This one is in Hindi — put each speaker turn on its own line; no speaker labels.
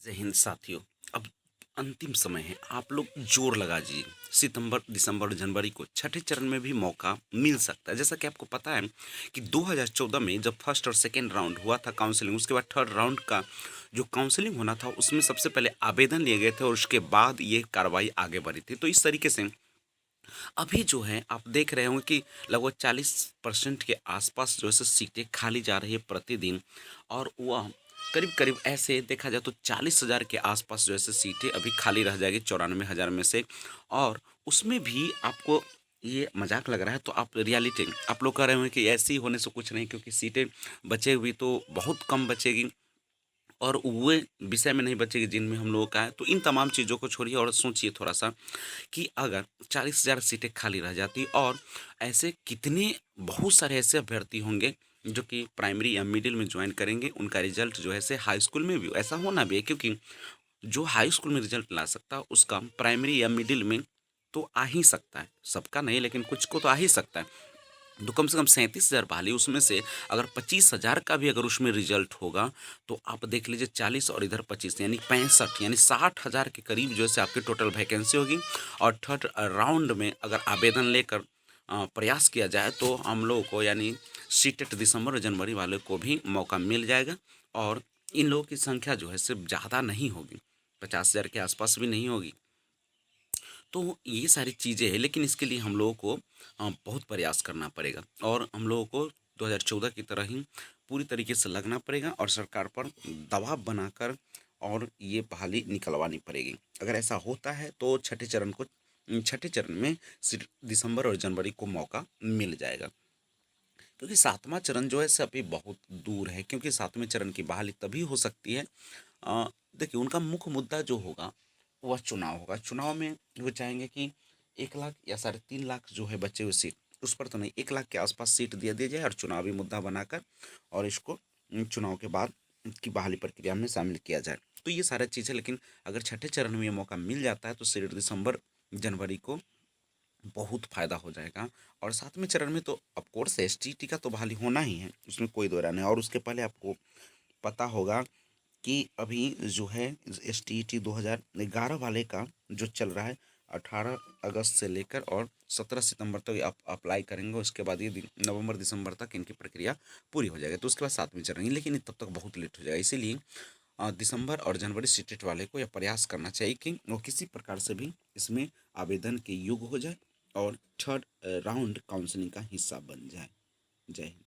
जय हिंद साथियों। अब अंतिम समय है, आप लोग जोर लगा दीजिए। सितंबर, दिसंबर और जनवरी को छठे चरण में भी मौका मिल सकता है। जैसा कि आपको पता है कि 2014 में जब फर्स्ट और सेकेंड राउंड हुआ था काउंसलिंग, उसके बाद थर्ड राउंड का जो काउंसलिंग होना था उसमें सबसे पहले आवेदन लिए गए थे और उसके बाद ये कार्रवाई आगे बढ़ी थी। तो इस तरीके से अभी जो है आप देख रहे होंगे कि लगभग 40% के आसपास जो है सो सीटें खाली जा रही है प्रतिदिन। और वह करीब करीब ऐसे देखा जाए तो 40,000 के आसपास जो है सो सीटें अभी खाली रह जाएगी 94,000 में से। और उसमें भी आपको ये मजाक लग रहा है तो आप रियलिटी आप लोग कह रहे होंगे कि ऐसे ही होने से कुछ नहीं, क्योंकि सीटें बचे हुई तो बहुत कम बचेगी और वो विषय में नहीं बचेगी जिनमें हम लोगों का है। तो इन तमाम चीज़ों को छोड़िए और सोचिए थोड़ा सा कि अगर 40,000 सीटें खाली रह जाती और ऐसे कितने बहुत सारे ऐसे अभ्यर्थी होंगे जो कि प्राइमरी या मिडिल में ज्वाइन करेंगे, उनका रिजल्ट जो है से हाई स्कूल में भी ऐसा होना भी है, क्योंकि जो हाई स्कूल में रिजल्ट ला सकता है उसका प्राइमरी या मिडिल में तो आ ही सकता है। सबका नहीं लेकिन कुछ को तो आ ही सकता है। तो कम से कम 37,000 बहाली, उसमें से अगर 25,000 का भी अगर उसमें रिजल्ट होगा तो आप देख लीजिए 40 और इधर 25 यानी 65 यानी 60,000 के करीब जो है से आपकी टोटल वैकेंसी होगी। और थर्ड राउंड में अगर आवेदन लेकर प्रयास किया जाए तो हम लोगों को यानी सीटेट दिसंबर और जनवरी वाले को भी मौका मिल जाएगा। और इन लोगों की संख्या जो है सिर्फ ज़्यादा नहीं होगी, 50,000 के आसपास भी नहीं होगी। तो ये सारी चीज़ें हैं, लेकिन इसके लिए हम लोगों को बहुत प्रयास करना पड़ेगा और हम लोगों को 2014 की तरह ही पूरी तरीके से लगना पड़ेगा और सरकार पर दबाव बनाकर और ये बहाली निकलवानी पड़ेगी। अगर ऐसा होता है तो छठे चरण में सिर्फ दिसंबर और जनवरी को मौका मिल जाएगा, क्योंकि सातवां चरण जो है से अभी बहुत दूर है। क्योंकि सातवें चरण की बहाली तभी हो सकती है, देखिए उनका मुख्य मुद्दा जो होगा वह चुनाव होगा। चुनाव में वो चाहेंगे कि 1 लाख या 3.5 लाख जो है बचे हुए सीट, उस पर तो नहीं, 1 लाख के आसपास सीट दे दी जाए और चुनावी मुद्दा बनाकर और इसको चुनाव के बाद की बहाली प्रक्रिया में शामिल किया जाए। तो ये सारी चीज़ें, लेकिन अगर छठे चरण में ये मौका मिल जाता है तो सिर्फ दिसंबर जनवरी को बहुत फ़ायदा हो जाएगा। और सातवें चरण में तो ऑफकोर्स एसटीईटी का तो बहाली होना ही है, उसमें कोई दो राय नहीं। और उसके पहले आपको पता होगा कि अभी जो है एस टी ई टी 2011 वाले का जो चल रहा है, 18 अगस्त से लेकर और 17 सितंबर तक आप अप्लाई करेंगे। उसके बाद ये नवंबर दिसंबर तक इनकी प्रक्रिया पूरी हो जाएगी, तो उसके बाद सातवीं चरण है, लेकिन ये तब तक बहुत लेट हो जाएगा। इसीलिए दिसंबर और जनवरी सीटेट वाले को यह प्रयास करना चाहिए कि वो किसी प्रकार से भी इसमें आवेदन के योग्य हो जाए और थर्ड राउंड काउंसलिंग का हिस्सा बन जाए। जय हिंद।